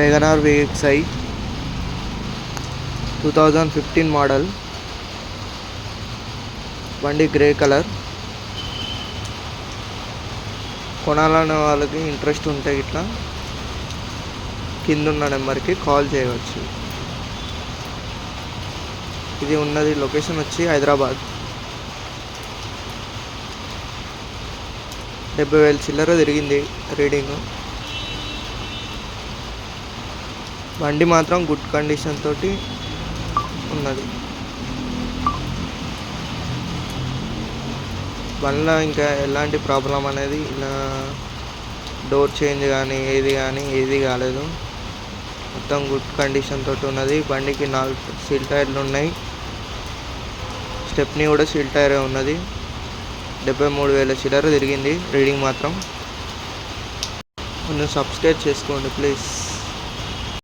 Wagon R VXI 2015 model. బండి grey colour. కొనాలనే వాళ్ళకి interest ఉంటే ఇట్లా కిందున్న నెంబర్కి కాల్ చేయవచ్చు. ఇది ఉన్నది లొకేషన్ వచ్చి హైదరాబాద్. 70,000 చిల్లర తిరిగింది రీడింగ్. బండి మాత్రం గుడ్ కండిషన్ తోటి ఉన్నది. బండిలో ఇంకా ఎలాంటి ప్రాబ్లం అనేది ఇలా డోర్ చేంజ్ కానీ ఏది కాలేదు. మొత్తం గుడ్ కండిషన్ తోటి ఉన్నది. బండికి 4 సీల్ టైర్లు ఉన్నాయి. స్టెప్నీ కూడా సీల్ టైరే ఉన్నది. 73,000 చిల్లర తిరిగింది రీడింగ్ మాత్రం. కొంచెం సబ్స్క్రైబ్ చేసుకోండి ప్లీజ్.